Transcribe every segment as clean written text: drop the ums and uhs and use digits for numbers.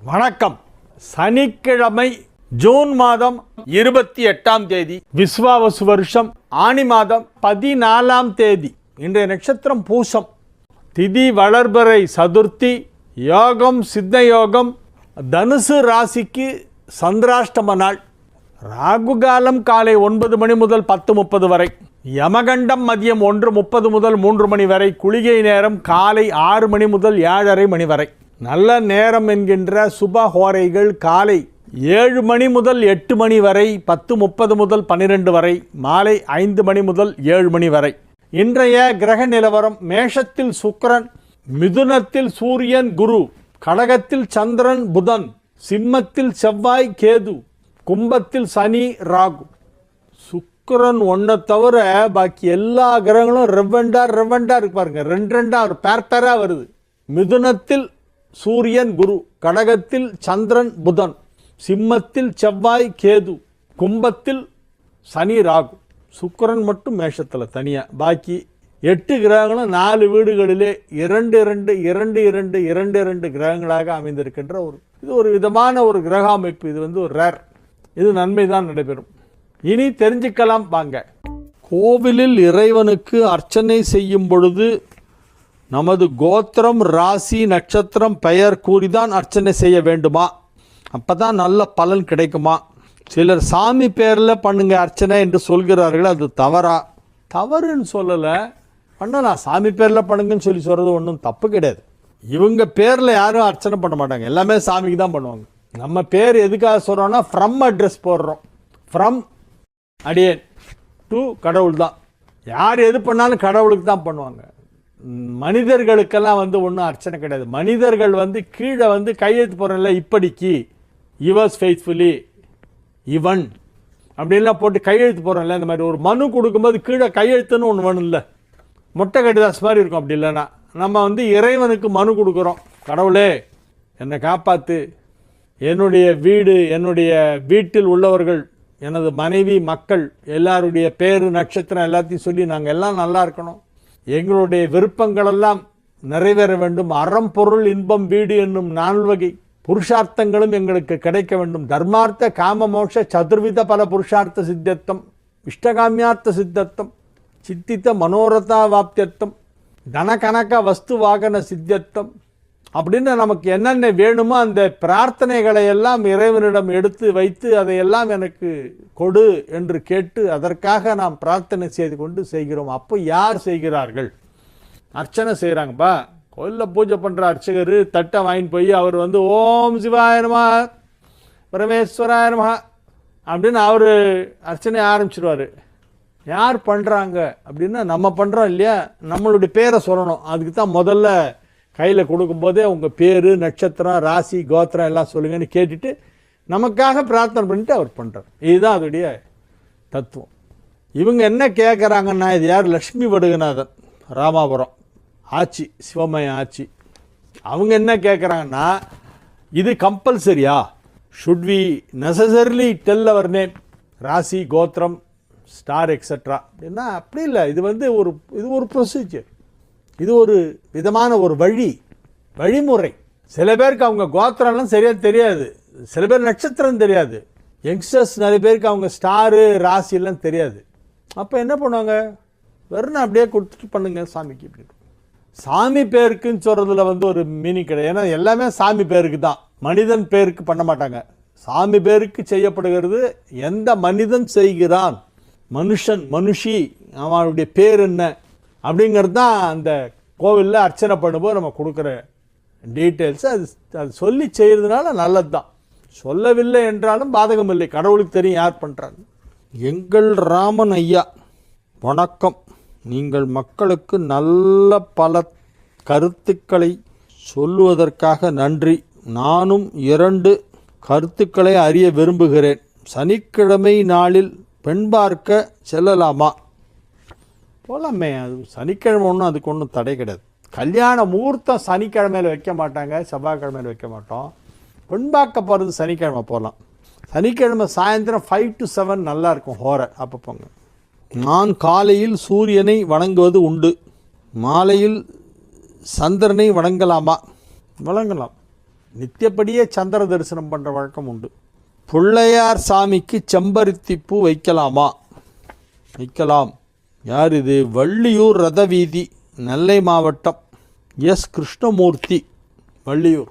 வணக்கம். சனிக்கிழமை ஜூன் மாதம் 28ஆம் தேதி, விஸ்வாவசு வருஷம் ஆனி மாதம் 14ஆம் தேதி. இன்றைய நட்சத்திரம் பூசம். திதி வளர்பிறை சதுர்த்தி. யோகம் சித்த யோகம். தனுசு ராசிக்கு சந்திராஷ்டம நாள். ராகு காலம் காலை 9 மணி முதல் 10:30 வரை. யமகண்டம் மதியம் 1:30 முதல் 3 மணி வரை. குளிகை நேரம் காலை 6 மணி முதல் 7:30 மணி வரை. நல்ல நேரம் என்கின்ற சுப ஹோரைகள் காலை 7 மணி முதல் 8 மணி வரை, 10:30 முதல் 12 வரை, மாலை 5 மணி முதல் 7 மணி வரை. இன்றைய கிரக நிலவரம்: மேஷத்தில் சுக்கிரன், மிதுனத்தில் சூரியன் குரு, கடகத்தில் சந்திரன் புதன், சிம்மத்தில் செவ்வாய் கேது, கும்பத்தில் சனி ராகு. சுக்கிரன் ஒன்றை தவிர பாக்கி எல்லா கிரகங்களும் ரெவெண்டா இருப்பாருங்க. ரெண்டா ஒரு பேர்பேரா வருது. மிதுனத்தில் சூரியன் குரு, கடகத்தில் சந்திரன் புதன், சிம்மத்தில் செவ்வாய் கேது, கும்பத்தில் சனி ராகு. சுக்கிரன் மட்டும் மேஷத்தில் தனியாக. பாக்கி 8 கிரகங்களும் 4 வீடுகளிலே 2 கிரகங்களாக அமைந்திருக்கின்ற இது ஒரு விதமான ஒரு கிரக அமைப்பு. இது ஒரு ரேர். இது நன்மை தான் நடைபெறும். இனி தெரிஞ்சுக்கலாம் வாங்க. கோவிலில் இறைவனுக்கு அர்ச்சனை செய்யும் பொழுது நமது கோத்திரம், ராசி, நட்சத்திரம், பெயர் கூறிதான் அர்ச்சனை செய்ய வேண்டுமா? அப்போ தான் நல்ல பலன் கிடைக்குமா? சிலர் சாமி பேரில் பண்ணுங்க அர்ச்சனை என்று சொல்கிறார்கள். அது தவறா? தவறுன்னு சொல்லலை, பண்ணலாம். சாமி பேரில் பண்ணுங்கன்னு சொல்கிறது ஒன்றும் தப்பு கிடையாது. இவங்க பேரில் யாரும் அர்ச்சனை பண்ண மாட்டாங்க. எல்லாமே சாமிக்கு தான் பண்ணுவாங்க. நம்ம பேர் எதுக்காக சொல்கிறோன்னா, ஃப்ரம் அட்ரஸ் போடுறோம். ஃப்ரம் அடியேன் டு கடவுள் தான். யார் எது பண்ணாலும் கடவுளுக்கு தான் பண்ணுவாங்க. மனிதர்களுக்கெல்லாம் ஒன்றும் அர்ச்சனை கிடையாது. மனிதர்கள் கீழே கையெழுத்து போடுறல, இப்படிக்கு யுவர்ஸ் ஃபெய்த்ஃபுல்லி இவன் அப்படின்லாம் போட்டு கையெழுத்து போடுறோம்ல. இந்த மாதிரி ஒரு மனு கொடுக்கும்போது கீழே கையெழுத்துன்னு ஒன்று வேணும் இல்லை, மொட்டை கடிதாஸ் மாதிரி இருக்கும். அப்படி இல்லைன்னா நம்ம இறைவனுக்கு மனு கொடுக்குறோம். கடவுளே என்னை காப்பாற்று, என்னுடைய வீடு, என்னுடைய வீட்டில் உள்ளவர்கள், எனது மனைவி, மக்கள் எல்லாருடைய பேரு, நட்சத்திரம் எல்லாத்தையும் சொல்லி நாங்கள் எல்லாம் நல்லா இருக்கணும். எங்களுடைய விருப்பங்களெல்லாம் நிறைவேற வேண்டும். அறம் பொருள் இன்பம் வீடு என்னும் 4 வகை புருஷார்த்தங்களும் எங்களுக்கு கிடைக்க வேண்டும். தர்மார்த்த காம மோட்ச சதுர்வித பல புருஷார்த்த சித்தத்தம், இஷ்டகாமியார்த்த சித்தத்தம், சித்தித்த மனோரதா வாப்தியத்தம், தனகனக வஸ்து வாகன சித்தத்தம் அப்படின்னு நமக்கு என்னென்ன வேணுமோ அந்த பிரார்த்தனைகளை எல்லாம் இறைவனிடம் எடுத்து வைத்து அதையெல்லாம் எனக்கு கொடு என்று கேட்டு அதற்காக நாம் பிரார்த்தனை செய்து கொண்டு செய்கிறோம். அப்போ யார் செய்கிறார்கள்? அர்ச்சனை செய்கிறாங்கப்பா. கோயிலில் பூஜை பண்ணுற அர்ச்சகர் தட்டை வாங்கிட்டு போய் அவர் ஓம் சிவாய நமஹ பரமேஸ்வராய நமஹ அப்படின்னு அவர் அர்ச்சனை ஆரம்பிச்சிடுவார். யார் பண்ணுறாங்க அப்படின்னா நம்ம பண்ணுறோம் இல்லையா, நம்மளுடைய பேரை சொல்லணும். அதுக்கு தான் முதல்ல கையில் கொடுக்கும்போதே உங்கள் பேர், நட்சத்திரம், ராசி, கோத்திரம் எல்லாம் சொல்லுங்கன்னு கேட்டுட்டு நமக்காக பிரார்த்தனை பண்ணிட்டு அவர் பண்ணுறார். இதுதான் அதோடைய தத்துவம். இவங்க என்ன கேட்குறாங்கன்னா, இது யார்? லக்ஷ்மி வடுகநாதன், ராமாபுரம் ஆட்சி, சிவமய ஆட்சி. அவங்க என்ன கேட்குறாங்கன்னா, இது கம்பல்சரியா? Should we necessarily tell our name, rasi, gothram, star extra அப்படின்னா அப்படி இல்லை. இது ஒரு ப்ரொசீஜர். இது ஒரு விதமான ஒரு வழிமுறை. சில பேருக்கு அவங்க கோத்திரம்லாம் சரியாக தெரியாது, சில பேர் நட்சத்திரம் தெரியாது. யங்ஸ்டர்ஸ் நிறைய பேருக்கு அவங்க ஸ்டாரு, ராசியெல்லாம் தெரியாது. அப்போ என்ன பண்ணுவாங்க? வெறும் அப்படியே கொடுத்துட்டு பண்ணுங்க சாமிக்கு. இப்படி சாமி பேருக்குன்னு சொல்கிறதுல ஒரு மீனிங் கிடையாது. ஏன்னா எல்லாமே சாமி பேருக்கு தான், மனிதன் பேருக்கு பண்ண மாட்டாங்க. சாமி பேருக்கு செய்யப்படுகிறது. எந்த மனிதன் செய்கிறான், மனுஷன், மனுஷி, அவனுடைய பேர் என்ன அப்படிங்கிறது தான் அந்த கோவிலில் அர்ச்சனை பண்ணும்போது நம்ம கொடுக்குற டீட்டெயில்ஸு. அது சொல்லி செய்கிறதுனால நல்லது தான். சொல்லவில்லை என்றாலும் பாதகம் இல்லை. கடவுளுக்கு தெரியும் யார் பண்ணுறாங்க. எங்கள் ராமன் ஐயா வணக்கம். நீங்கள் மக்களுக்கு நல்ல பல கருத்துக்களை சொல்லுவதற்காக நன்றி. நானும் 2 கருத்துக்களை அறிய விரும்புகிறேன். சனிக்கிழமை நாளில் பெண் பார்க்க செல்லலாமா? போகலாமே. அது சனிக்கிழமை ஒன்றும் அதுக்கு ஒன்றும் தடை கிடையாது. கல்யாண முகூர்த்தம் சனிக்கிழமையில் வைக்க மாட்டாங்க, செவ்வாய்க்கிழமையில் வைக்க மாட்டோம். பெண் பார்க்க போகிறது சனிக்கிழமை போகலாம். சனிக்கிழமை சாயந்தரம் 5 to 7 நல்லா இருக்கும் ஹோரை, அப்போ போங்க. நான் காலையில் சூரியனை வணங்குவது உண்டு, மாலையில் சந்திரனை வணங்கலாமா? வணங்கலாம். நித்தியப்படியே சந்திர தரிசனம் பண்ணுற வழக்கம் உண்டு. பிள்ளையார் சாமிக்கு செம்பருத்தி பூ வைக்கலாமா? வைக்கலாம். யார் இது? வள்ளியூர் ரத வீதி, நெல்லை மாவட்டம், எஸ் கிருஷ்ணமூர்த்தி, வள்ளியூர்.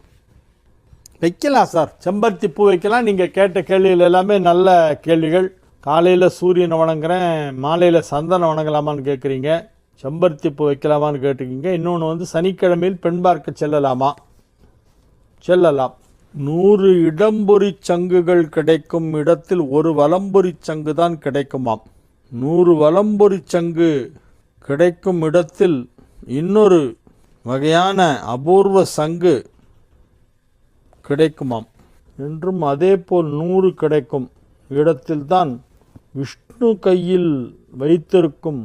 வைக்கலாம் சார், செம்பருத்தி பூ வைக்கலாம். நீங்கள் கேட்ட கேள்விகள் எல்லாமே நல்ல கேள்விகள். காலையில் சூரியனை வணங்குறேன், மாலையில் சந்தனம் வணங்கலாமான்னு கேட்குறீங்க. செம்பருத்தி பூ வைக்கலாமான்னு கேட்டுக்கிங்க. இன்னொன்று வந்து சனிக்கிழமையில் பெண் பார்க்க செல்லலாமா? செல்லலாம். 100 இடம்பொறி சங்குகள் கிடைக்கும் இடத்தில் ஒரு வலம்பொறி சங்கு தான் கிடைக்குமாம். 100 வலம்பொரி சங்கு கிடைக்கும் இடத்தில் இன்னொரு வகையான அபூர்வ சங்கு கிடைக்குமாம் என்றும், அதே போல் 100 கிடைக்கும் இடத்தில்தான் விஷ்ணு கையில் வைத்திருக்கும்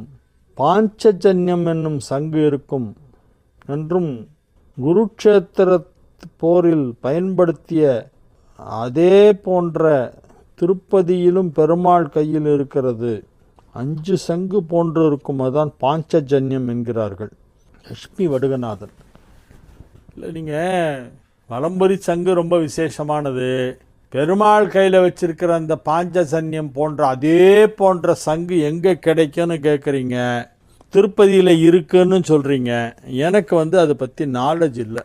பாஞ்சஜன்யம் என்னும் சங்கு இருக்கும் என்றும், குருட்சேத்திர போரில் பயன்படுத்திய அதே போன்ற திருப்பதியிலும் பெருமாள் கையில் இருக்கிறது. 5 சங்கு போன்று இருக்கும், அதுதான் பாஞ்சஜன்யம் என்கிறார்கள். லட்சுமி வடுகநாதன். இல்லை, நீங்கள் வலம்பொரி சங்கு ரொம்ப விசேஷமானது. பெருமாள் கையில் வச்சிருக்கிற அந்த பாஞ்சஜன்யம் போன்ற அதே போன்ற சங்கு எங்கே கிடைக்கும்னு கேட்குறீங்க. திருப்பதியில் இருக்குன்னு சொல்கிறீங்க. எனக்கு வந்து அதை பற்றி நாலேஜ் இல்லை.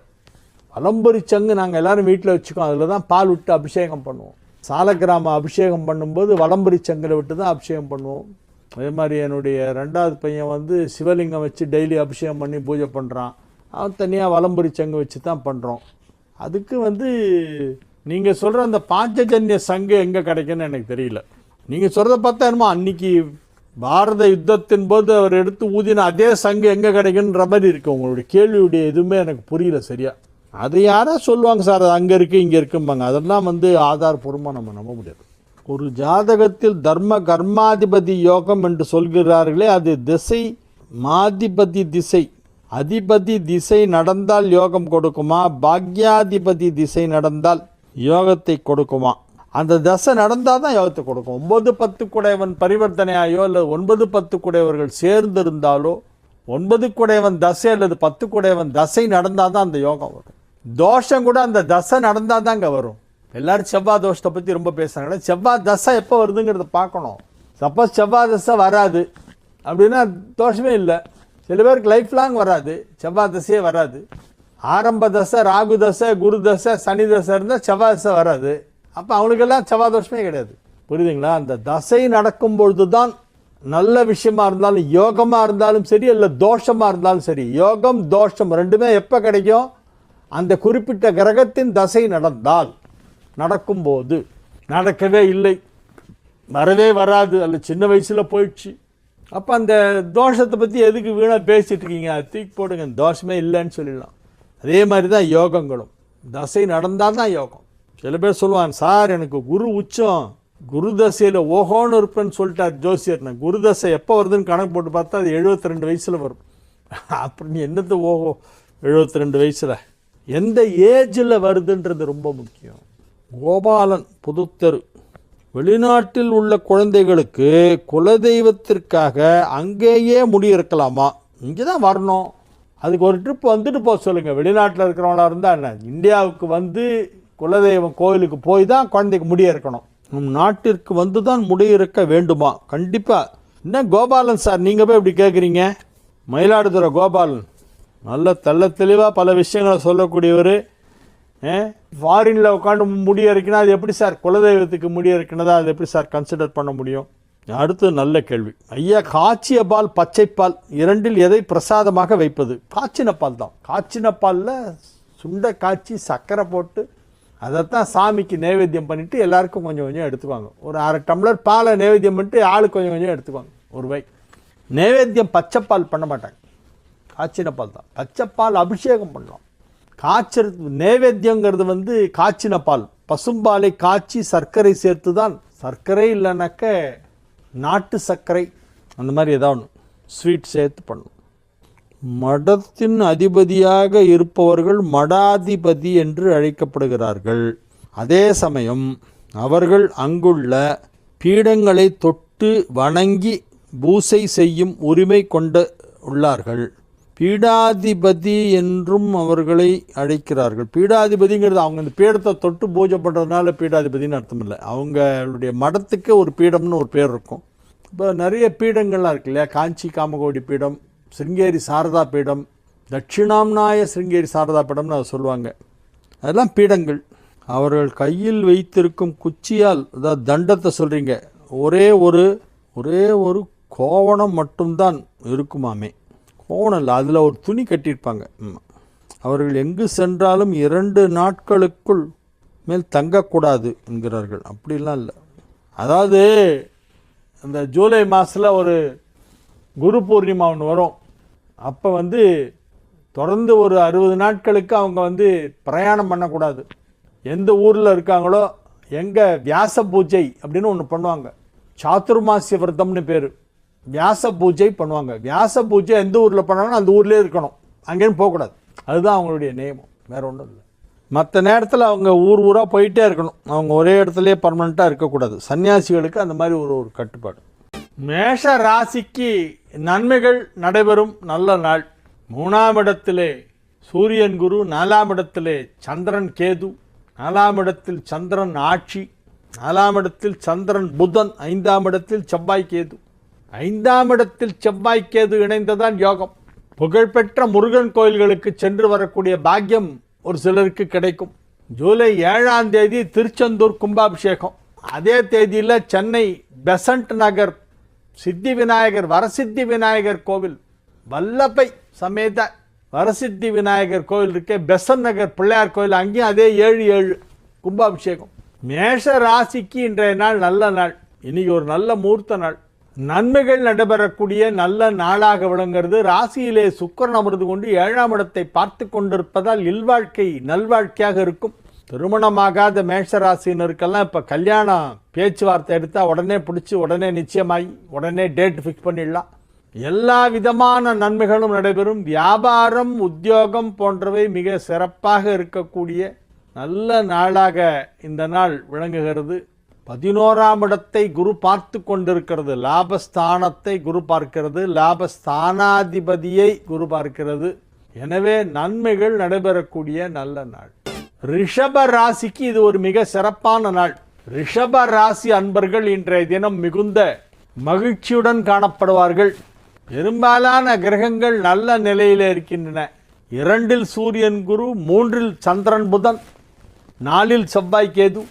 வலம்பொரி சங்கு நாங்கள் எல்லோரும் வீட்டில் வச்சுக்கோம். அதில் தான் பால் விட்டு அபிஷேகம் பண்ணுவோம். சாலக்கிராம அபிஷேகம் பண்ணும்போது வலம்பொரி சங்கில் விட்டு தான் அபிஷேகம் பண்ணுவோம். அதே மாதிரி என்னுடைய 2வது பையன் வந்து சிவலிங்கம் வச்சு டெய்லி அபிஷேகம் பண்ணி பூஜை பண்ணுறான். அவன் தனியாக வலம்பொரி சங்கு வச்சு தான் பண்ணுறோம். அதுக்கு வந்து நீங்கள் சொல்கிற அந்த பாஞ்சஜன்ய சங்கு எங்கே கிடைக்குன்னு எனக்கு தெரியல. நீங்கள் சொல்கிறத பார்த்தா என்னமோ அன்றைக்கி பாரத யுத்தத்தின் போது அவர் எடுத்து ஊதின அதே சங்கு எங்கே கிடைக்குன்ற மாதிரி இருக்குது. உங்களுடைய கேள்வியுடைய எதுவுமே எனக்கு புரியல சரியா. அது யாரா சொல்லுவாங்க சார், அது அங்கே இருக்குது இங்கே இருக்கும்பாங்க. அதெல்லாம் வந்து ஆதாரபூர்வமாக நம்ம நம்ப முடியாது. ஒரு ஜாதகத்தில் தர்ம கர்மாதிபதி யோகம் என்று சொல்கிறார்களே, அது திசை மாதிபதி திசை, அதிபதி திசை நடந்தால் யோகம் கொடுக்குமா? பாக்யாதிபதி திசை நடந்தால் யோகத்தை கொடுக்குமா? அந்த தசை நடந்தால் தான் யோகத்தை கொடுக்கும். 9-10 குடையவன் பரிவர்த்தனையாயோ இல்லை 9-10 குடையவர்கள் சேர்ந்திருந்தாலோ, 9 குடையவன் தசை அல்லது 10 குடையவன் தசை நடந்தால் தான் அந்த யோகம் வரும். தோஷம் கூட அந்த தசை நடந்தால் தான் அங்கே வரும். எல்லாரும் செவ்வாய் தோஷத்தை பற்றி ரொம்ப பேசுகிறாங்க. செவ்வாய் தசை எப்போ வருதுங்கிறத பார்க்கணும். சப்போஸ் செவ்வாய் தசை வராது அப்படின்னா தோஷமே இல்லை. சில பேருக்கு லைஃப் லாங் வராது, செவ்வாய் தசையே வராது. ஆரம்ப தசை, ராகு தசை, குரு தசை, சனி தசை இருந்தால் செவ்வாய் தசை வராது. அப்போ அவங்களுக்கெல்லாம் செவ்வாய் தோஷமே கிடையாது. புரியுதுங்களா? அந்த தசை நடக்கும் பொழுது தான் நல்ல விஷயமா இருந்தாலும், யோகமாக இருந்தாலும் சரி, இல்லை தோஷமாக இருந்தாலும் சரி, யோகம் தோஷம் ரெண்டுமே எப்போ கிடைக்கும்? அந்த குறிப்பிட்ட கிரகத்தின் தசை நடந்தால். நடக்கும்போது நடக்கவே இல்லை, வரவே வராது, அல்ல சின்ன வயசில் போயிடுச்சு, அப்போ அந்த தோஷத்தை பற்றி எதுக்கு வீணாக பேசிகிட்டு இருக்கீங்க? தூக்கி போடுங்க, தோஷமே இல்லைன்னு சொல்லிடலாம். அதே மாதிரி தான் யோகங்களும். தசை நடந்தால் தான் யோகம். சில பேர் சொல்லுவாங்க, சார் எனக்கு குரு உச்சம், குரு தசையில் ஓஹோன்னு இருப்பேன்னு சொல்லிட்டார் ஜோசியர். நான் குரு தசை எப்போ வருதுன்னு கணக்கு போட்டு பார்த்தா அது 72 வயசில் வரும். அப்படி என்னது ஓஹோ 72 வயசில்? எந்த ஏஜில் வருதுன்றது ரொம்ப முக்கியம். கோபாலன், புதுத்தெரு. வெளிநாட்டில் உள்ள குழந்தைகளுக்கு குலதெய்வத்திற்காக அங்கேயே முடி இருக்கலாமா? இங்கே தான் வரணும், அதுக்கு ஒரு ட்ரிப் வந்துட்டு போக சொல்லுங்கள். வெளிநாட்டில் இருக்கிறவங்களா இருந்தால் என்ன, இந்தியாவுக்கு வந்து குலதெய்வம் கோயிலுக்கு போய் தான் குழந்தைக்கு முடிய இருக்கணும். நம் நாட்டிற்கு வந்து தான் முடியிருக்க வேண்டுமா? கண்டிப்பாக. என்ன கோபாலன் சார் நீங்கள் போய் இப்படி கேட்குறீங்க? மயிலாடுதுறை கோபாலன் நல்ல தெள்ள தெளிவாக பல விஷயங்களை சொல்லக்கூடியவர். ஃபாரினில் உட்காந்து முடியறக்கினா அது எப்படி சார் குலதெய்வத்துக்கு முடியறக்கினதா? அது எப்படி சார் கன்சிடர் பண்ண முடியும்? அடுத்து நல்ல கேள்வி. ஐயா, காய்ச்சிய பால், பச்சைப்பால் இரண்டில் எதை பிரசாதமாக வைப்பது? காய்ச்சின பால் தான். காய்ச்சின பாலில் சுண்டை காய்ச்சி சர்க்கரை போட்டு அதைத்தான் சாமிக்கு நைவேத்தியம் பண்ணிவிட்டு எல்லாருக்கும் கொஞ்சம் கொஞ்சம் எடுத்துக்குவாங்க. ஒரு 1/2 டம்ளர் பாலை நைவேத்தியம் பண்ணிட்டு ஆளுக்கு கொஞ்சம் கொஞ்சம் எடுத்துக்குவாங்க. ஒரு வை நைவேத்தியம் பச்சைப்பால் பண்ண மாட்டாங்க, காய்ச்சின பால் தான். பச்சைப்பால் அபிஷேகம் பண்ணலாம். காய்ச்சறது நைவேத்தியங்கிறது வந்து காய்ச்சின பால், பசும்பாலை காய்ச்சி சர்க்கரை சேர்த்து தான். சர்க்கரை இல்லைனாக்க நாட்டு சர்க்கரை அந்த மாதிரி ஏதாவது ஒன்று ஸ்வீட் சேர்த்து பண்ணணும். மடத்தின் அதிபதியாக இருப்பவர்கள் மடாதிபதி என்று அழைக்கப்படுகிறார்கள். அதே சமயம் அவர்கள் அங்குள்ள பீடங்களை தொட்டு வணங்கி பூசை செய்யும் உரிமை கொண்டு உள்ளார்கள். பீடாதிபதி என்றும் அவர்களை அழைக்கிறார்கள். பீடாதிபதிங்கிறது அவங்க இந்த பீடத்தை தொட்டு பூஜை பண்ணுறதுனால பீடாதிபதினு அர்த்தம் இல்லை. அவங்களுடைய மடத்துக்கு ஒரு பீடம்னு ஒரு பேர் இருக்கும். இப்போ நிறைய பீடங்கள்லாம் இருக்கு இல்லையா? காஞ்சி காமகோடி பீடம், சிருங்கேரி சாரதா பீடம், தட்சிணாம்நாய சிருங்கேரி சாரதா பீடம்னு அதை சொல்லுவாங்க. அதெல்லாம் பீடங்கள். அவர்கள் கையில் வைத்திருக்கும் குச்சியால், அதாவது தண்டத்தை சொல்கிறீங்க, ஒரே ஒரு கோவணம் மட்டும்தான் இருக்குமாமே. கோவணம் இல்லை, அதில் ஒரு துணி கட்டியிருப்பாங்க. அவர்கள் எங்கு சென்றாலும் 2 நாட்களுக்குள் மேல் தங்கக்கூடாது என்கிறார்கள். அப்படிலாம் இல்லை. அதாவது இந்த ஜூலை மாதத்தில் ஒரு குரு பூர்ணிமா ஒன்று வரும். அப்போ தொடர்ந்து ஒரு 60 நாட்களுக்கு அவங்க பிரயாணம் பண்ணக்கூடாது. எந்த ஊரில் இருக்காங்களோ எங்கே வியாச பூஜை அப்படின்னு ஒன்று பண்ணுவாங்க. சாத்துர்மாசிய விரதம்னு பேர். வியாச பூஜை பண்ணுவாங்க. வியாச பூஜை எந்த ஊரில் பண்ணாங்கன்னா அந்த ஊர்லேயே இருக்கணும், அங்கேயும் போகக்கூடாது. அதுதான் அவங்களுடைய நியமம், வேறு ஒன்றும் இல்லை. மற்ற நேரத்தில் அவங்க ஊராக போயிட்டே இருக்கணும். அவங்க ஒரே இடத்துலையே பர்மனெண்ட்டாக இருக்கக்கூடாது. சன்னியாசிகளுக்கு அந்த மாதிரி ஒரு கட்டுப்பாடு. மேஷ ராசிக்கு நன்மைகள் நடைபெறும் நல்ல நாள். 3ஆம் இடத்திலே சூரியன் குரு, 4ஆம் இடத்திலே சந்திரன் கேது, 4ஆம் இடத்தில் சந்திரன் ஆட்சி, 4ஆம் இடத்தில் சந்திரன் புதன், 5ஆம் இடத்தில் செவ்வாய் கேது. 5ஆம் இடத்தில் செவ்வாய் கேது இணைந்ததான் யோகம். புகழ்பெற்ற முருகன் கோயில்களுக்கு சென்று வரக்கூடிய பாக்கியம் ஒரு சிலருக்கு கிடைக்கும். ஜூலை 7ஆம் தேதி திருச்செந்தூர் கும்பாபிஷேகம். அதே தேதியில் சென்னை பெசன்ட் நகர் சித்தி விநாயகர், வரசித்தி விநாயகர் கோவில், வல்லபை சமேத வரசித்தி விநாயகர் கோவில் இருக்கே, பெசன்ட் நகர் பிள்ளையார் கோவில், அங்கேயும் அதே 7/7 கும்பாபிஷேகம். மேஷ ராசிக்கு இன்றைய நாள் நல்ல நாள். இன்னைக்கு ஒரு நல்ல மூர்த்த நாள். நன்மைகள் நடைபெறக்கூடிய நல்ல நாளாக விளங்குகிறது. ராசியிலே சுக்கிரன் அமர்ந்து கொண்டு 7ஆம் இடத்தை பார்த்து கொண்டிருப்பதால் இல்வாழ்க்கை நல்வாழ்க்கையாக இருக்கும். திருமணமாகாத மேஷ ராசியினருக்கெல்லாம் இப்போ கல்யாணம் பேச்சுவார்த்தை எடுத்தால் உடனே பிடிச்சி உடனே நிச்சயமாகி உடனே டேட் ஃபிக்ஸ் பண்ணிடலாம். எல்லா விதமான நன்மைகளும் நடைபெறும். வியாபாரம், உத்தியோகம் போன்றவை மிக சிறப்பாக இருக்கக்கூடிய நல்ல நாளாக இந்த நாள் விளங்குகிறது. 11ஆம் இடத்தை குரு பார்த்து கொண்டிருக்கிறது. லாபஸ்தானத்தை குரு பார்க்கிறது. லாபஸ்தானாதிபதியை குரு பார்க்கிறது. எனவே நன்மைகள் நடைபெறக்கூடிய நல்ல நாள். ரிஷப ராசிக்கு இது ஒரு மிக சிறப்பான நாள். ரிஷப ராசி அன்பர்கள் இன்றைய தினம் மிகுந்த மகிழ்ச்சியுடன் காணப்படுவார்கள். பெரும்பாலான கிரகங்கள் நல்ல நிலையில் இருக்கின்றன. 2இல் சூரியன் குரு, 3இல் சந்திரன் புதன், 4இல் செவ்வாய் கேது,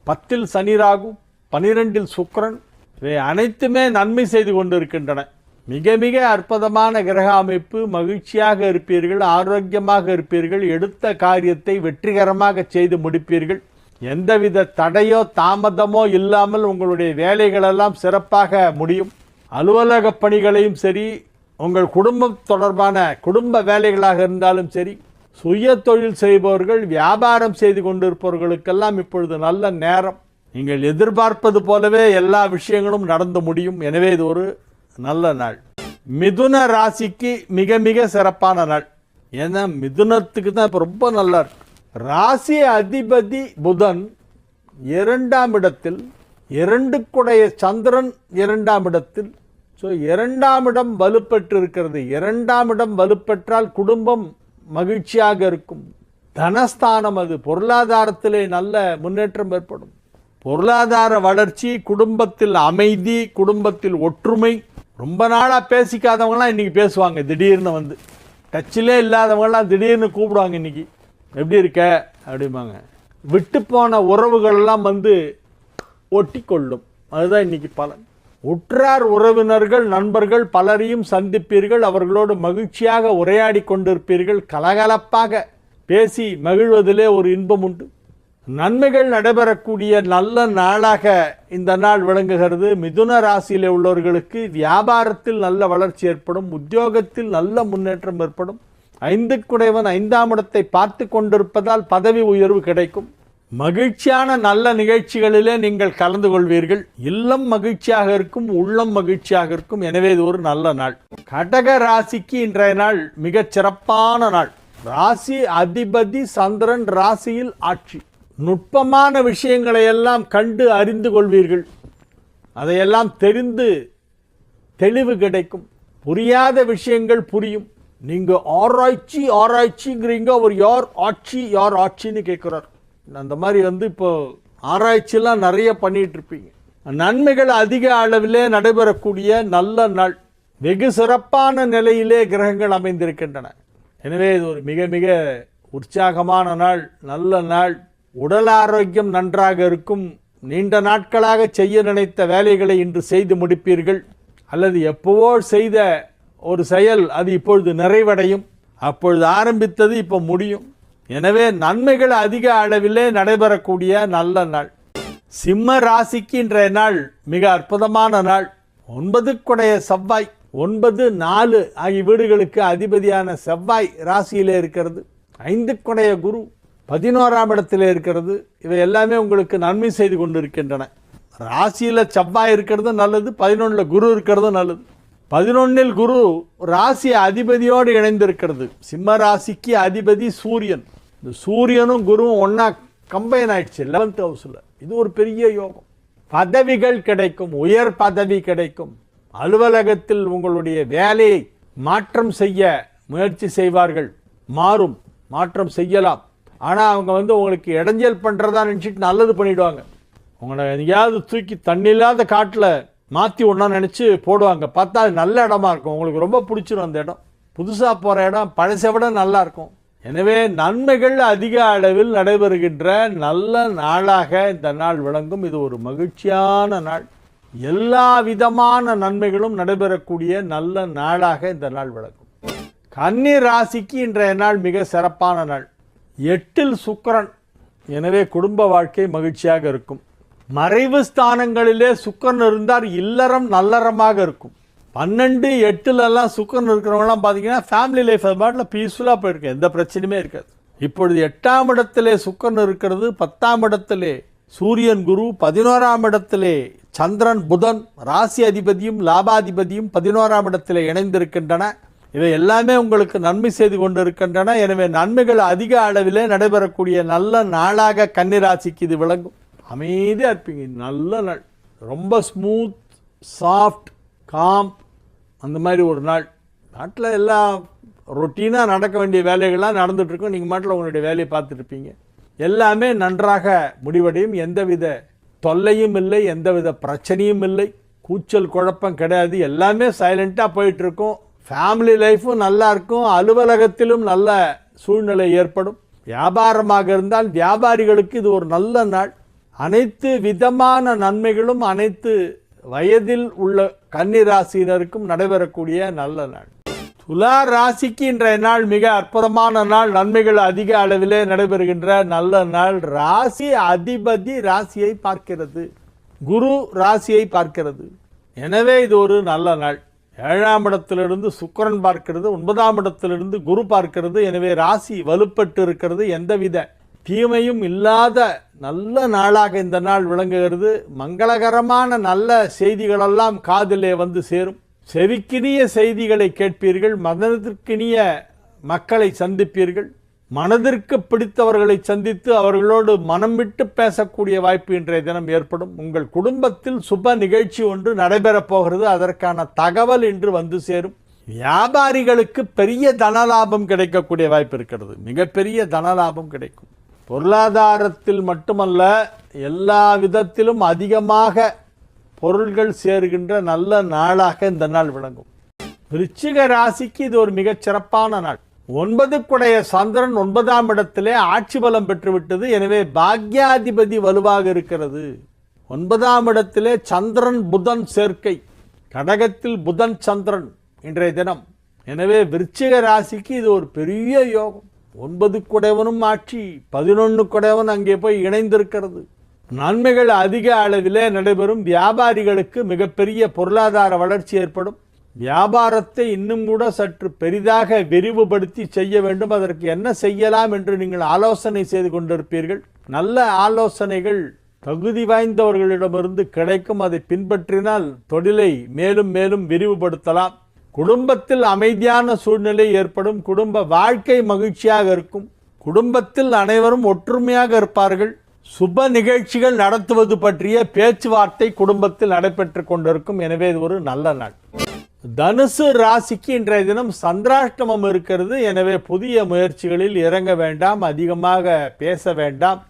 10இல் சனி ராகு, 12இல் சுக்கிரன், இவை அனைத்துமே நன்மை செய்து கொண்டிருக்கின்றன. மிக மிக அற்புதமான கிரக அமைப்பு. மகிழ்ச்சியாக இருப்பீர்கள், ஆரோக்கியமாக இருப்பீர்கள், எடுத்த காரியத்தை வெற்றிகரமாக செய்து முடிப்பீர்கள். எந்தவித தடையோ தாமதமோ இல்லாமல் உங்களுடைய வேலைகளெல்லாம் சிறப்பாக முடியும். அலுவலக பணிகளையும் சரி, உங்கள் குடும்பம் தொடர்பான குடும்ப வேலைகளாக இருந்தாலும் சரி, சுய தொழில் செய்பவர்கள், வியாபாரம் செய்து கொண்டிருப்பவர்களுக்கெல்லாம் இப்பொழுது நல்ல நேரம். நீங்கள் எதிர்பார்ப்பது போலவே எல்லா விஷயங்களும் நடந்து முடியும். எனவே இது ஒரு நல்ல நாள். மிதுன ராசிக்கு மிக மிக சிறப்பான நாள். ஏன்னா மிதுனத்துக்கு தான் இப்போ ரொம்ப நல்லா இருக்கு. ராசி அதிபதி புதன் 2ஆம் இடத்தில், 2க்குடைய சந்திரன் 2ஆம் இடத்தில். ஸோ 2ஆம் இடம் வலுப்பெற்று இருக்கிறது. 2ஆம் இடம் வலுப்பெற்றால் குடும்பம் மகிழ்ச்சியாக இருக்கும். தனஸ்தானம், அது பொருளாதாரத்திலே நல்ல முன்னேற்றம் ஏற்படும். பொருளாதார வளர்ச்சி, குடும்பத்தில் அமைதி, குடும்பத்தில் ஒற்றுமை. ரொம்ப நாளாக பேசிக்காதவங்களாம் இன்றைக்கி பேசுவாங்க. திடீர்னு டச்சிலே இல்லாதவங்களாம் திடீர்னு கூப்பிடுவாங்க. இன்றைக்கி எப்படி இருக்க அப்படிம்பாங்க. விட்டு போன உறவுகளெல்லாம் ஒட்டி கொள்ளும். அதுதான் இன்றைக்கி பலன். உற்றார் உறவினர்கள், நண்பர்கள் பலரையும் சந்திப்பீர்கள். அவர்களோடு மகிழ்ச்சியாக உரையாடி கொண்டிருப்பீர்கள். கலகலப்பாக பேசி மகிழ்வதிலே ஒரு இன்பம் உண்டு. நன்மைகள் நடைபெறக்கூடிய நல்ல நாளாக இந்த நாள் விளங்குகிறது. மிதுன ராசியில் உள்ளவர்களுக்கு வியாபாரத்தில் நல்ல வளர்ச்சி ஏற்படும். உத்தியோகத்தில் நல்ல முன்னேற்றம் ஏற்படும். 5க்குடையவன் 5ஆம் இடத்தை பார்த்து கொண்டிருப்பதால் பதவி உயர்வு கிடைக்கும். மகிழ்ச்சியான நல்ல நிகழ்ச்சிகளிலே நீங்கள் கலந்து கொள்வீர்கள். இல்லம் மகிழ்ச்சியாக இருக்கும், உள்ளம் மகிழ்ச்சியாக இருக்கும். எனவே இது ஒரு நல்ல நாள். கடக ராசிக்கு இன்றைய நாள் மிகச் சிறப்பான நாள். ராசி அதிபதி சந்திரன் ராசியில் ஆட்சி. நுட்பமான விஷயங்களை எல்லாம் கண்டு அறிந்து கொள்வீர்கள். அதையெல்லாம் தெரிந்து தெளிவு கிடைக்கும். புரியாத விஷயங்கள் புரியும். நீங்கள் ஆராய்ச்சிங்கிறீங்க, அவர் யார் ஆட்சின்னு கேட்குறார். அந்த மாதிரி இப்போ ஆராய்ச்சியெல்லாம் நிறைய பண்ணிட்டு இருப்பீங்க. நன்மைகள் அதிக அளவிலே நடைபெறக்கூடிய நல்ல நாள், வெகு சிறப்பான நிலையிலே கிரகங்கள் அமைந்திருக்கின்றன. எனவே இது ஒரு மிக மிக உற்சாகமான நாள், நல்ல நாள். உடல் ஆரோக்கியம் நன்றாக இருக்கும். நீண்ட நாட்களாக செய்ய நினைத்த வேலைகளை இன்று செய்து முடிப்பீர்கள். அல்லது எப்போவோ செய்த ஒரு செயல் அது இப்பொழுது நிறைவடையும். அப்பொழுது ஆரம்பித்தது இப்போ முடியும். எனவே நன்மைகள் அதிக அளவிலே நடைபெறக்கூடிய நல்ல நாள். சிம்ம ராசிக்கு இன்றைய நாள் மிக அற்புதமான நாள். 9 செவ்வாய், 9, 4 ஆகிய வீடுகளுக்கு அதிபதியான செவ்வாய் ராசியிலே இருக்கிறது. 5 குரு 11ஆம் இடத்திலே இருக்கிறது. இவை எல்லாமே உங்களுக்கு நன்மை செய்து கொண்டிருக்கின்றன. ராசியில் செவ்வாய் இருக்கிறது நல்லது, 11 குரு இருக்கிறது நல்லது. 11 குரு ராசி அதிபதியோடு இணைந்திருக்கிறது. சிம்ம ராசிக்கு அதிபதி சூரியன். இந்த சூரியனும் குருவும் ஒன்னா கம்பைன் ஆயிடுச்சு 11th ஹவுஸில். இது ஒரு பெரிய யோகம். பதவிகள் கிடைக்கும், உயர் பதவி கிடைக்கும். அலுவலகத்தில் உங்களுடைய வேலையை மாற்றம் செய்ய முயற்சி செய்வார்கள். மாற்றம் செய்யலாம். ஆனால் அவங்க உங்களுக்கு இடைஞ்சல் பண்ணுறதா நினச்சிட்டு நல்லது பண்ணிவிடுவாங்க. உங்களை எங்கேயாவது தூக்கி தண்ணி இல்லாத காட்டில் மாற்றி ஒன்றா நினச்சி போடுவாங்க. பார்த்தா அது நல்ல இடமா இருக்கும், உங்களுக்கு ரொம்ப பிடிச்சிடும் அந்த இடம். புதுசாக போகிற இடம் பழசை விட நல்லா இருக்கும். எனவே நன்மைகள் அதிக அளவில் நடைபெறுகின்ற நல்ல நாளாக இந்த நாள் விளங்கும். இது ஒரு மகிழ்ச்சியான நாள். எல்லா விதமான நன்மைகளும் நடைபெறக்கூடிய நல்ல நாளாக இந்த நாள் விளங்கும். கன்னி ராசிக்கு இன்றைய நாள் மிக சிறப்பான நாள். 8 சுக்கிரன். எனவே குடும்ப வாழ்க்கை மகிழ்ச்சியாக இருக்கும். மறைவு ஸ்தானங்களிலே சுக்கிரன் இருந்தால் இல்லறம் நல்லறமாக இருக்கும். 12, 8 சுக்கிரன் இருக்கிறவங்களாம் பார்த்தீங்கன்னா ஃபேமிலி லைஃப் அது பாட்டில் பீஸ்ஃபுல்லாக போயிருக்கு, எந்த பிரச்சனையுமே இருக்காது. இப்பொழுது 8ஆம் இடத்திலே சுக்கிரன் இருக்கிறது, 10ஆம் இடத்திலே சூரியன் குரு, 11ஆம் இடத்திலே சந்திரன் புதன் ராசி அதிபதியும் லாபாதிபதியும் 11ஆம் இடத்திலே இணைந்திருக்கின்றன. இவை எல்லாமே உங்களுக்கு நன்மை செய்து கொண்டிருக்கின்றன. எனவே நன்மைகள் அதிக அளவிலே நடைபெறக்கூடிய நல்ல நாளாக கன்னிராசிக்கு இது விளங்கும். அமைதியாக இருப்பீங்க. நல்ல நாள், ரொம்ப ஸ்மூத், சாஃப்ட், காம், அந்த மாதிரி ஒரு நாள். நாட்டில் எல்லாம் ரொட்டீனாக நடக்க வேண்டிய வேலைகள்லாம் நடந்துகிட்ருக்கும். நீங்கள் மாட்டில் உங்களுடைய வேலையை பார்த்துட்ருப்பீங்க. எல்லாமே நன்றாக முடிவடையும். எந்தவித தொல்லையும் இல்லை, எந்தவித பிரச்சனையும் இல்லை, கூச்சல் குழப்பம் கிடையாது. எல்லாமே சைலண்ட்டாக போயிட்டுருக்கும். ஃபேமிலி லைஃப்பும் நல்லா இருக்கும். அலுவலகத்திலும் நல்ல சூழ்நிலை ஏற்படும். வியாபாரமாக இருந்தால் வியாபாரிகளுக்கு இது ஒரு நல்ல நாள். அனைத்து விதமான நன்மைகளும் அனைத்து வயதில் உள்ள கன்னிராசியினருக்கும் நடைபெறக்கூடிய நல்ல நாள். துலா ராசிக்கு இன்றைய நாள் மிக அற்புதமான நாள். நன்மைகள் அதிக அளவிலே நடைபெறுகின்ற நல்ல நாள். ராசி அதிபதி ராசியை பார்க்கிறது, குரு ராசியை பார்க்கிறது. எனவே இது ஒரு நல்ல நாள். 7ஆம் இடத்திலிருந்து சுக்கிரன் பார்க்கிறது, 9ஆம் இடத்திலிருந்து குரு பார்க்கிறது. எனவே ராசி வலுப்பட்டு இருக்கிறது. எந்தவித தீமையும் இல்லாத நல்ல நாளாக இந்த நாள் விளங்குகிறது. மங்களகரமான நல்ல செய்திகளெல்லாம் காதிலே வந்து சேரும். செவிக்கினிய செய்திகளை கேட்பீர்கள். மனதிற்கினிய மக்களை சந்திப்பீர்கள். மனதிற்கு பிடித்தவர்களை சந்தித்து அவர்களோடு மனம் விட்டு பேசக்கூடிய வாய்ப்பு இன்றைய தினம் ஏற்படும். உங்கள் குடும்பத்தில் சுப நிகழ்ச்சி ஒன்று நடைபெறப் போகிறது. அதற்கான தகவல் இன்று வந்து சேரும். வியாபாரிகளுக்கு பெரிய தனலாபம் கிடைக்கக்கூடிய வாய்ப்பு இருக்கிறது. மிகப்பெரிய தனலாபம் கிடைக்கும். பொருளாதாரத்தில் மட்டுமல்ல, எல்லா விதத்திலும் அதிகமாக பொருள்கள் சேருகின்ற நல்ல நாளாக இந்த நாள் விளங்கும். விருச்சிக ராசிக்கு இது ஒரு மிகச் சிறப்பான நாள். 9 சந்திரன் 9ஆம் இடத்திலே ஆட்சி பலம் பெற்றுவிட்டது. எனவே பாக்யாதிபதி வலுவாக இருக்கிறது. 9ஆம் இடத்திலே சந்திரன் புதன் சேர்க்கை. கடகத்தில் புதன் சந்திரன் இன்றைய தினம். எனவே விருச்சிக ராசிக்கு இது ஒரு பெரிய யோகம். 9 ஆட்சி, 11 அங்கே போய் இணைந்திருக்கிறது. நன்மைகள் அதிக அளவிலே நடைபெறும். வியாபாரிகளுக்கு மிகப்பெரிய பொருளாதார வளர்ச்சி ஏற்படும். வியாபாரத்தை இன்னும் கூட சற்று பெரிதாக விரிவுபடுத்தி செய்ய வேண்டும். அதற்கு என்ன செய்யலாம் என்று நீங்கள் ஆலோசனை செய்து கொண்டிருப்பீர்கள். நல்ல ஆலோசனைகள் தகுதி வாய்ந்தவர்களிடமிருந்து கிடைக்கும். அதை பின்பற்றினால் தொழிலை மேலும் மேலும் விரிவுபடுத்தலாம். குடும்பத்தில் அமைதியான சூழ்நிலை ஏற்படும். குடும்ப வாழ்க்கை மகிழ்ச்சியாக இருக்கும். குடும்பத்தில் அனைவரும் ஒற்றுமையாக இருப்பார்கள். சுப நிகழ்ச்சிகள் நடத்துவது பற்றிய பேச்சுவார்த்தை குடும்பத்தில் நடைபெற்று கொண்டிருக்கும். எனவே இது ஒரு நல்ல நாள். தனுசு ராசிக்கு இன்றைய தினம் சந்திராஷ்டமம் இருக்கிறது. எனவே புதிய முயற்சிகளில் இறங்க வேண்டாம், அதிகமாக பேச வேண்டாம்.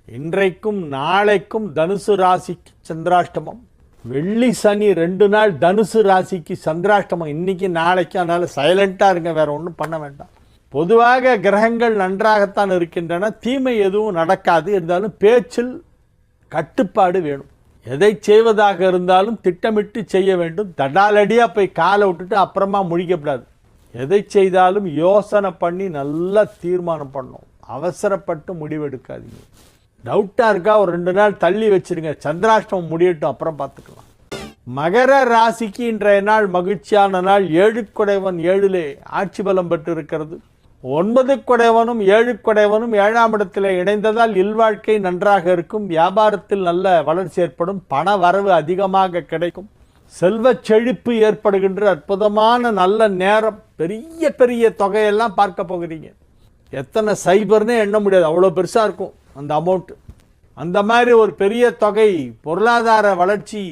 இன்றைக்கும் நாளைக்கும் தனுசு ராசிக்கு சந்திராஷ்டமம். வெள்ளி சனி 2 நாள் தனுசு ராசிக்கு சந்திராஷ்டமம், இன்னைக்கு நாளைக்கு. அதனால சைலண்டா இருங்க, வேற ஒன்றும் பண்ண வேண்டாம். பொதுவாக கிரகங்கள் நன்றாகத்தான் இருக்கின்றன, தீமை எதுவும் நடக்காது. இருந்தாலும் பேச்சில் கட்டுப்பாடு வேணும். எதை செய்வதாக இருந்தாலும் திட்டமிட்டு செய்ய வேண்டும். தடாலடியாக போய் காலை விட்டுட்டு அப்புறமா முழிக்கப்படாது. எதை செய்தாலும் யோசனை பண்ணி நல்லா தீர்மானம் பண்ணணும். அவசரப்பட்டு முடிவெடுக்காதீங்க. டவுட்டாக இருக்கா, ஒரு 2 நாள் தள்ளி வச்சிருங்க, சந்திராஷ்டமம் முடியட்டும், அப்புறம் பார்த்துக்கலாம். மகர ராசிக்கு இன்றைய நாள் மகிழ்ச்சியான நாள். 7 குடைவன் 7லே ஆட்சி பலம் பெற்று இருக்கிறது. 9 குடைவனும் 7 குடைவனும் 7ஆம் இடத்தில் இணைந்ததால் இல்வாழ்க்கை நன்றாக இருக்கும். வியாபாரத்தில் நல்ல வளர்ச்சி ஏற்படும். பண வரவு அதிகமாக கிடைக்கும். செல்வ செழிப்பு ஏற்படுகின்ற அற்புதமான நல்ல நேரம். பெரிய பெரிய தொகையெல்லாம் பார்க்க போகிறீங்க. எத்தனை சைபர்னே எண்ண முடியாது, அவ்வளோ பெருசாக இருக்கும் அந்த அமௌண்ட்டு. அந்த மாதிரி ஒரு பெரிய தொகை, பொருளாதார வளர்ச்சி,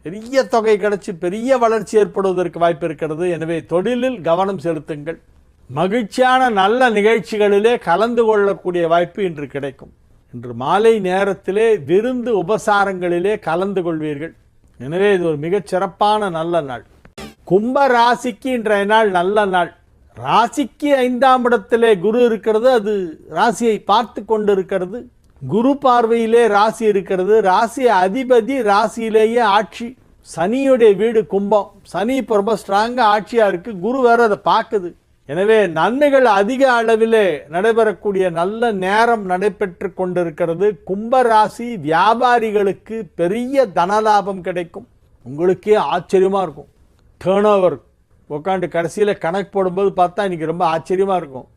பெரிய தொகை கிடைச்சி பெரிய வளர்ச்சி ஏற்படுவதற்கு வாய்ப்பு இருக்கிறது. எனவே தொழிலில் கவனம் செலுத்துங்கள். மகிழ்ச்சியான நல்ல நிகழ்ச்சிகளிலே கலந்து கொள்ளக்கூடிய வாய்ப்பு இன்று கிடைக்கும். இன்று மாலை நேரத்திலே விருந்து உபசாரங்களிலே கலந்து கொள்வீர்கள். எனவே இது ஒரு மிகச் சிறப்பான நல்ல நாள். கும்ப ராசிக்கு இன்றைய நாள் நல்ல நாள். ராசிக்கு 5ஆம் இடத்திலே குரு இருக்கிறது. அது ராசியை பார்த்து கொண்டிருக்கிறது. குரு பார்வையிலே ராசி இருக்கிறது. ராசி அதிபதி ராசியிலேயே ஆட்சி. சனியுடைய வீடு கும்பம். சனி இப்போ ரொம்ப ஸ்ட்ராங்காக ஆட்சியாக இருக்குது. குரு வேற அதை பார்க்குது. எனவே நன்மைகள் அதிக அளவிலே நடைபெறக்கூடிய நல்ல நேரம் நடைபெற்று கொண்டிருக்கிறது. கும்பராசி வியாபாரிகளுக்கு பெரிய தனலாபம் கிடைக்கும். உங்களுக்கே ஆச்சரியமாக இருக்கும். டேர்ன் ஓவர் உட்காந்து கடைசியில் கணக்கு போடும்போது பார்த்தா இன்றைக்கி ரொம்ப ஆச்சரியமாக இருக்கும்.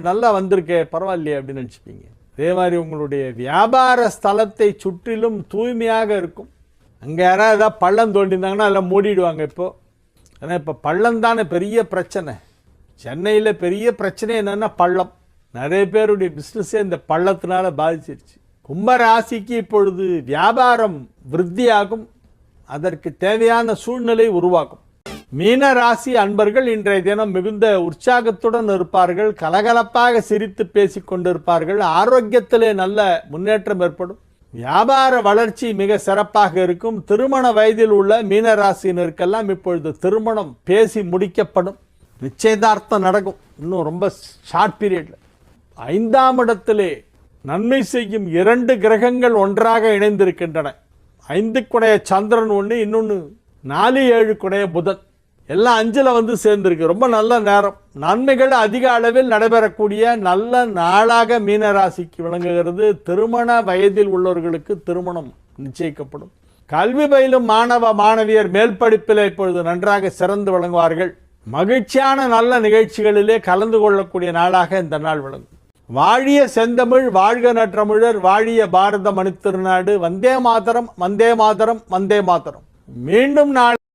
நல்லா வந்திருக்கே, பரவாயில்லையே அப்படின்னு நினச்சிப்பீங்க. அதே மாதிரி உங்களுடைய வியாபார ஸ்தலத்தை சுற்றிலும் தூய்மையாக இருக்கும். அங்கே யாராவது ஏதாவது பள்ளம் தோண்டியிருந்தாங்கன்னா அதெல்லாம் மூடிடுவாங்க. இப்போது ஏன்னா இப்போ பள்ளம் தானே பெரிய பிரச்சனை. சென்னையில் பெரிய பிரச்சனை என்னென்னா பள்ளம். நிறைய பேருடைய பிஸ்னஸே இந்த பள்ளத்தினால பாதிச்சிருச்சு. கும்பராசிக்கு இப்பொழுது வியாபாரம் விருத்தியாகும். அதற்கு தேவையான சூழ்நிலை உருவாகும். மீன ராசி அன்பர்கள் இன்றைய தினம் மிகுந்த உற்சாகத்துடன் இருப்பார்கள். கலகலப்பாக சிரித்து பேசிக் கொண்டிருப்பார்கள். ஆரோக்கியத்திலே நல்ல முன்னேற்றம் ஏற்படும். வியாபார வளர்ச்சி மிக சிறப்பாக இருக்கும். திருமண வயதில் உள்ள மீனராசினருக்கெல்லாம் இப்பொழுது திருமணம் பேசி முடிக்கப்படும். நிச்சயதார்த்தம் நடக்கும். இன்னும் ரொம்ப ஷார்ட் பீரியட்ல. 5ஆம் இடத்திலே நன்மை செய்யும் 2 கிரகங்கள் ஒன்றாக இணைந்திருக்கின்றன. 5 குடைய சந்திரன் ஒன்று, இன்னொன்று 4, 7 குடைய புதன். எல்லாம் 5ல் வந்து சேர்ந்திருக்கு. ரொம்ப நல்ல நேரம். நன்மைகள் அதிக அளவில் நடைபெறக்கூடிய நல்ல நாளாக மீனராசிக்கு விளங்குகிறது. திருமண வயதில் உள்ளவர்களுக்கு திருமணம் நிச்சயிக்கப்படும். கல்வி பயிலும் மாணவ மாணவியர் மேல் படிப்பில் இப்பொழுது நன்றாக சிறந்து விளங்குவார்கள். மகிழ்ச்சியான நல்ல நிகழ்ச்சிகளிலே கலந்து கொள்ளக்கூடிய நாளாக இந்த நாள் விளங்கும். வாழிய செந்தமிழ், வாழ்க நற்றமிழர், வாழிய பாரத மணித்திருநாடு. வந்தே மாதரம், வந்தே மாதரம், வந்தே மாதரம். மீண்டும் நாளை